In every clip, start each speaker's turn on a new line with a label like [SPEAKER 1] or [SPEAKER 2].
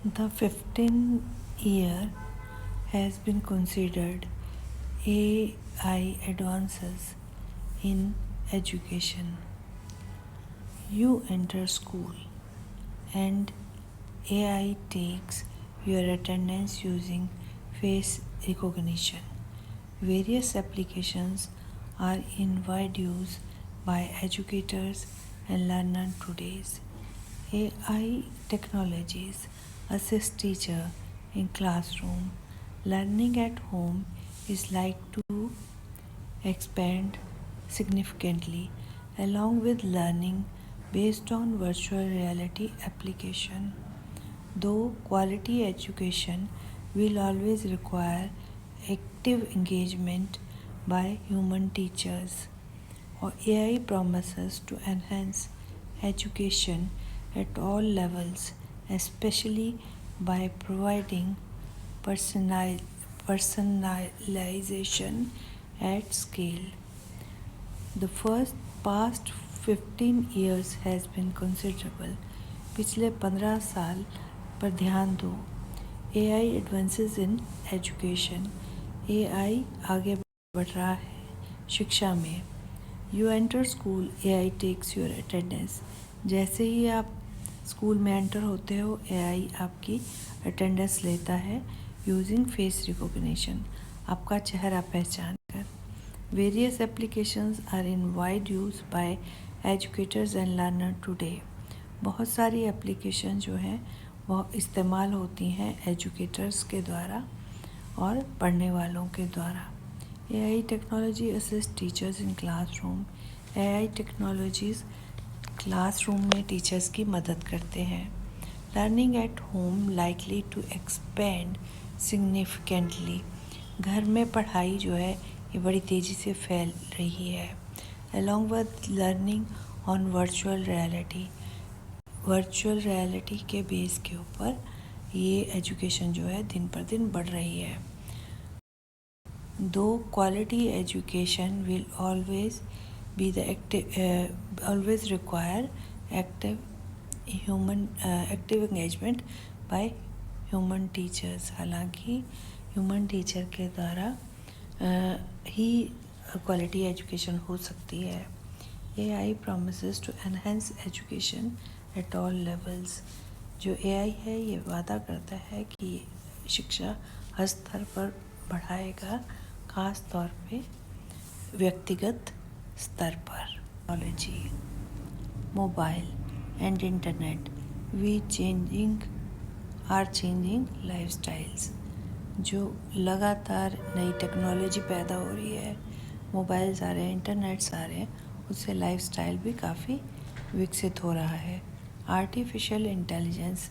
[SPEAKER 1] The 15th year has been considered AI advances in education. You enter school and AI takes your attendance using face recognition. Various applications are in wide use by educators and learners today. AI technologies assist teacher in classroom. Learning at home is like to expand significantly along with learning based on virtual reality application. Though quality education will always require active engagement by human teachers, or AI promises to enhance education at all levels, especially by providing personalization at scale. The first past 15 years has been considerable. पिछले 15 साल पर ध्यान दो. AI advances in education. AI आगे बढ़ रहा है शिक्षा में. You enter school, AI takes your attendance. जैसे ही आप स्कूल में एंटर होते हो, AI आपकी अटेंडेंस लेता है यूजिंग फेस रिकॉग्निशन, आपका चेहरा पहचान कर. Various applications are in wide use by educators and learners today. बहुत सारी एप्लीकेशन जो हैं वो इस्तेमाल होती हैं एजुकेटर्स के द्वारा और पढ़ने वालों के द्वारा. AI technology assist teachers in classroom. AI technologies classroom में टीचर्स की मदद करते हैं. Learning at home likely to expand significantly. घर में पढ़ाई जो है ये बड़ी तेज़ी से फैल रही है. Along with learning on virtual reality के बेस के ऊपर ये एजुकेशन जो है दिन पर दिन बढ़ रही है. Though quality education will always require active engagement by human teachers. हालांकि ह्यूमन टीचर के द्वारा ही क्वालिटी एजुकेशन हो सकती है. AI promises to enhance education at all levels. जो AI है ये वादा करता है कि शिक्षा हर स्तर पर बढ़ाएगा, खास तौर पे व्यक्तिगत स्तर पर. Technology, mobile and internet are changing lifestyles. जो लगातार नई टेक्नोलॉजी पैदा हो रही है, मोबाइल्स आ रहे हैं, इंटरनेट्स आ रहे हैं, उससे लाइफस्टाइल भी काफ़ी विकसित हो रहा है. Artificial intelligence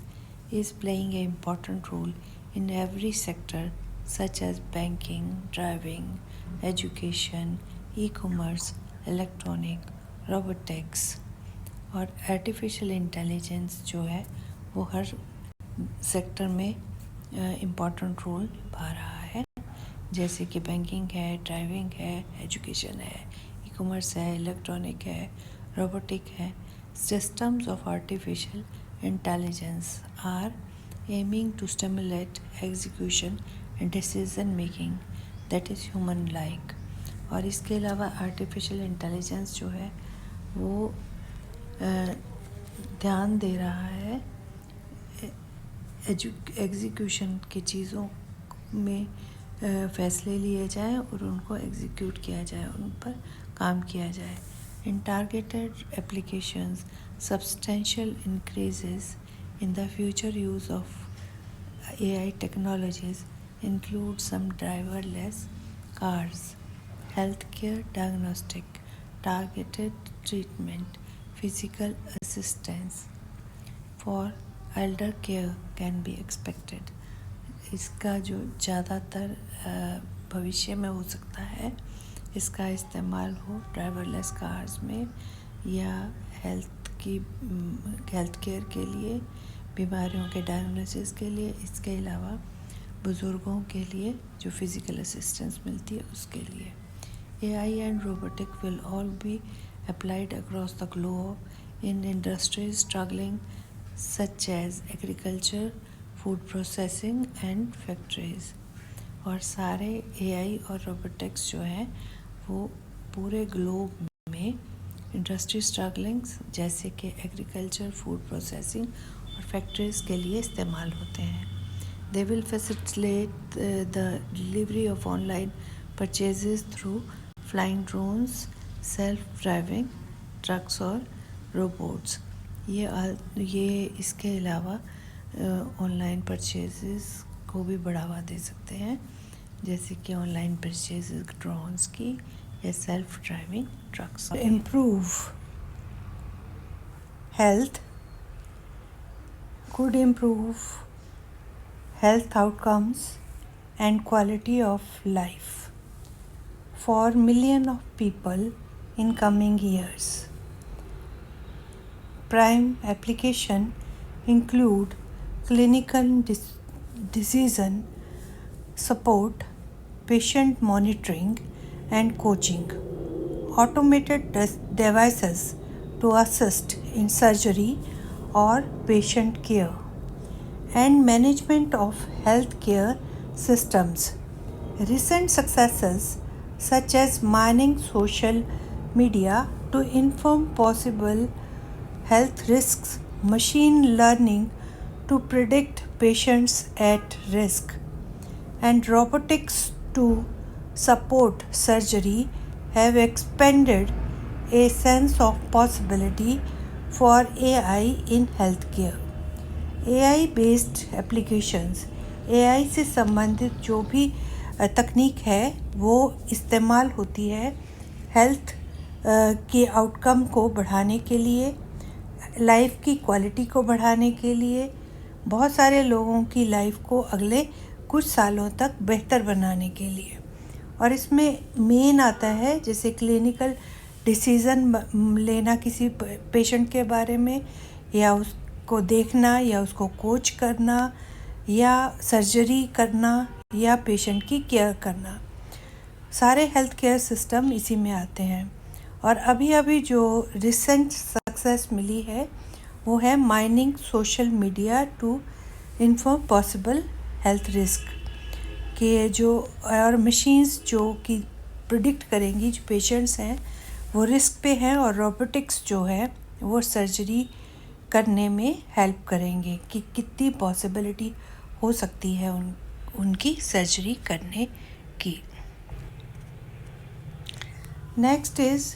[SPEAKER 1] is playing a important role in every sector such as banking, driving, education, e-commerce, electronic, robotics. और आर्टिफिशियल इंटेलिजेंस जो है वो हर सेक्टर में इम्पॉर्टेंट रोल निभा रहा है. जैसे कि बैंकिंग है, ड्राइविंग है, एजुकेशन है, ई-कॉमर्स है, इलेक्ट्रॉनिक है, रोबोटिक है. Systems of artificial intelligence are aiming to stimulate execution and decision making that is human like. और इसके अलावा आर्टिफिशियल इंटेलिजेंस जो है वो ध्यान दे रहा है एग्जीक्यूशन की चीज़ों में फ़ैसले लिए जाएं और उनको एग्जीक्यूट किया जाए, उन पर काम किया जाए. इन targeted applications substantial increases in the future use of AI technologies include some driverless cars, healthcare diagnostic, targeted treatment, physical assistance for elder care can be expected. इसका जो ज़्यादातर भविष्य में हो सकता है, इसका इस्तेमाल हो ड्राइवरलेस कार्स में या हेल्थ केयर के लिए, बीमारियों के डायग्नोसिस के लिए. इसके अलावा बुज़ुर्गों के लिए जो फिज़िकल असिस्टेंस मिलती है उसके लिए. AI and robotic will all be applied across the globe in industries struggling such as agriculture, food processing and factories. और सारे एआई और रोबोटिक्स जो हैं वो पूरे ग्लोब में इंडस्ट्री स्ट्रगलिंग्स जैसे कि एग्रीकल्चर, फूड प्रोसेसिंग और फैक्ट्रीज़ के लिए इस्तेमाल होते हैं। They will facilitate the delivery of online purchases through flying drones, self driving trucks और रोबोट्स। ये इसके अलावा ऑनलाइन परचेजेस को भी बढ़ावा दे सकते हैं, जैसे कि ऑनलाइन परचेजेस ड्रोन्स की या self driving trucks. Improve health could improve health outcomes and quality of life for millions of people in coming years. Prime application include clinical decision support, patient monitoring and coaching, automated devices to assist in surgery or patient care, and management of healthcare systems. Recent successes such as mining social media to inform possible health risks, machine learning to predict patients at risk, and robotics to support surgery have expanded a sense of possibility for AI in healthcare. AI based applications, AI से संबंधित जो भी तकनीक है वो इस्तेमाल होती है हेल्थ के आउटकम को बढ़ाने के लिए, लाइफ की क्वालिटी को बढ़ाने के लिए, बहुत सारे लोगों की लाइफ को अगले कुछ सालों तक बेहतर बनाने के लिए। और इसमें मेन आता है जैसे क्लिनिकल डिसीज़न लेना किसी पेशेंट के बारे में, या उसको देखना या उसको कोच करना, या सर्जरी करना, या पेशेंट की केयर करना। सारे हेल्थ केयर सिस्टम इसी में आते हैं। और अभी जो रिसेंट सक्सेस मिली है वो है mining social media to inform possible health risk के जो, और मशीन्स जो कि प्रिडिक्ट करेंगी जो पेशेंट्स हैं वो रिस्क पे हैं, और रोबोटिक्स जो है वो सर्जरी करने में हेल्प करेंगे कि कितनी पॉसिबिलिटी हो सकती है उनकी सर्जरी करने की। Next is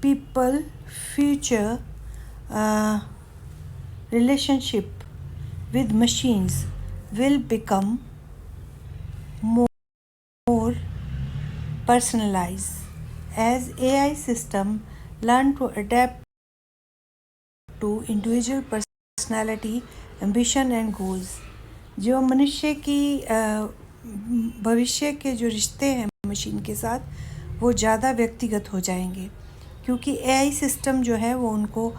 [SPEAKER 1] people future relationship with machines will become more personalized as AI system learn to adapt to individual personality, ambition and goals। जो मनुष्य की भविष्य के जो रिश्ते हैं मशीन के साथ वो ज़्यादा व्यक्तिगत हो जाएंगे, क्योंकि AI सिस्टम जो है वो उनको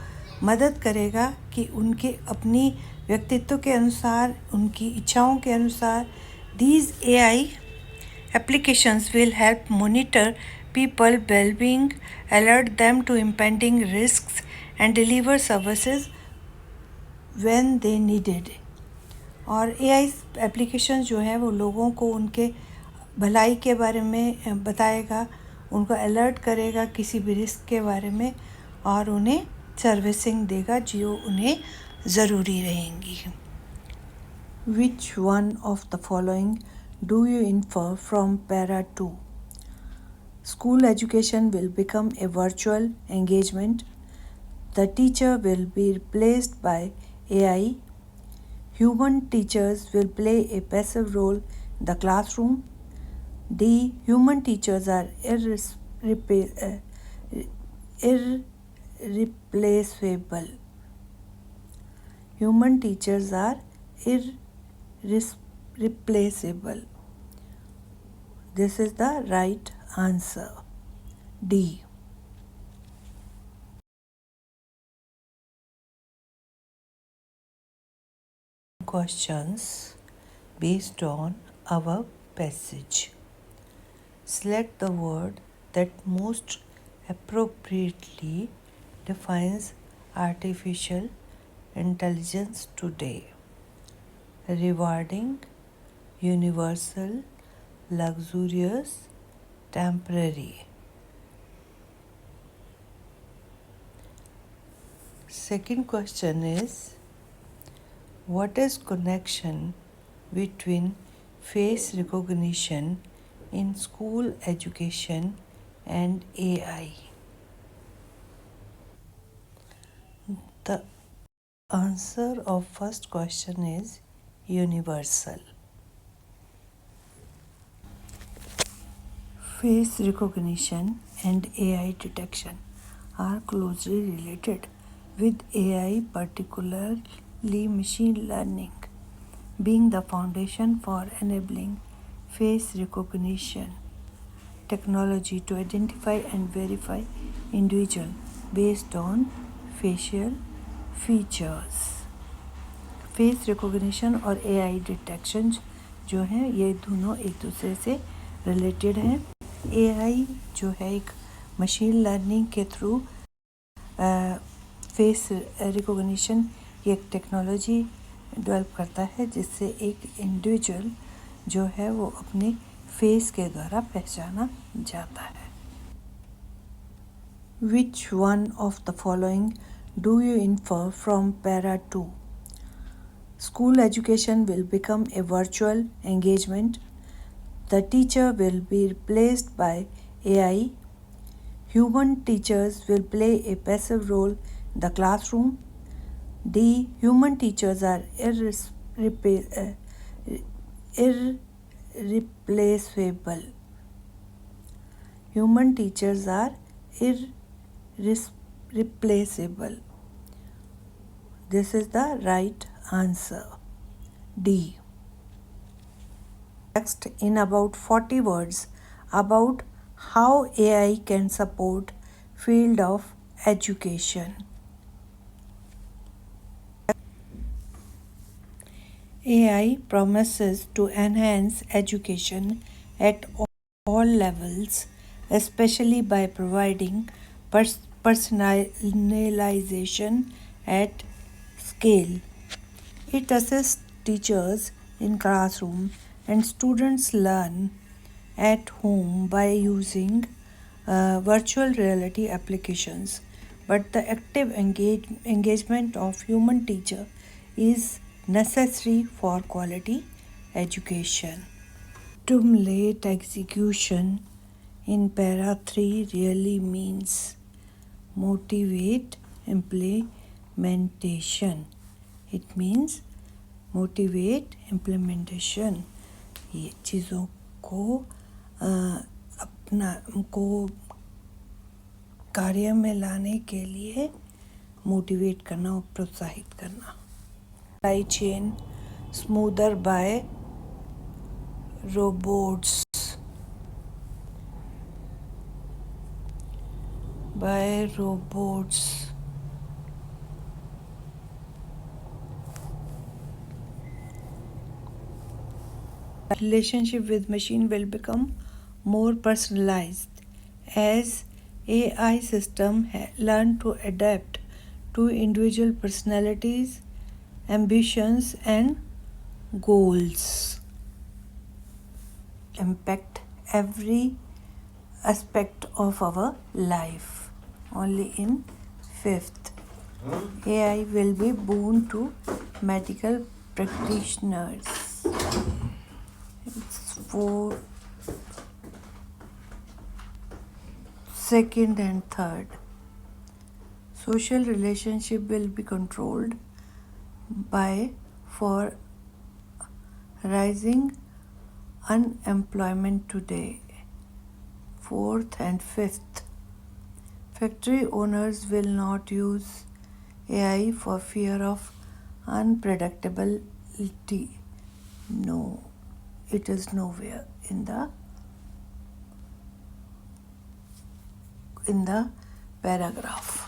[SPEAKER 1] मदद करेगा कि उनके अपनी व्यक्तित्व के अनुसार, उनकी इच्छाओं के अनुसार these AI applications will help monitor people well-being, alert them to impending risks and deliver services when they needed। और AI एप्लीकेशन जो है वो लोगों को उनके भलाई के बारे में बताएगा, उनको अलर्ट करेगा किसी भी रिस्क के बारे में, और उन्हें सर्विसिंग देगा जो उन्हें ज़रूरी रहेंगी। Which one of the following do you infer from para 2? School education will become a virtual engagement. The teacher will be replaced by AI. Human teachers will play a passive role in the classroom. D. Human teachers are irreplaceable. Human teachers are irreplaceable. This is the right answer. D. Questions based on our passage. Select the word that most appropriately defines artificial intelligence today. rewarding, universal, luxurious, temporary. Second question is, what is connection between face recognition in school education and AI? The answer of first question is universal. Face recognition and AI detection are closely related, with AI, particularly machine learning, being the foundation for enabling face recognition technology to identify and verify individual based on facial features. Face recognition और AI detection जो हैं ये दोनों एक दूसरे से related हैं. AI जो है एक मशीन लर्निंग के थ्रू फेस रिकॉग्निशन की एक टेक्नोलॉजी डेवलप करता है जिससे एक इंडिविजुअल जो है वो अपने फेस के द्वारा पहचाना जाता है. Which one of the following do you infer from para 2? School education will become a virtual engagement. The teacher will be replaced by AI. Human teachers will play a passive role in the classroom. D. Human teachers are irreplaceable. Human teachers are irreplaceable. This is the right answer. D. Text in about 40 words about how AI can support field of education. AI promises to enhance education at all levels, especially by providing personalization at scale. It assists teachers in classroom and students learn at home by using virtual reality applications. But the active engagement of human teacher is necessary for quality education. Term late execution in para 3 really means motivate implementation. It means motivate implementation. ये चीज़ों को अपना को कार्य में लाने के लिए मोटिवेट करना और प्रोत्साहित करना. Supply chain smoother by robots. Relationship with machine will become more personalized as AI system learn to adapt to individual personalities, ambitions and goals. Impact every aspect of our life. Only in 5th, AI will be boon to medical practitioners. It's for 2nd and 3rd. Social relationship will be controlled by for rising unemployment today. 4th and 5th. Factory owners will not use AI for fear of unpredictability. No, it is nowhere in the paragraph.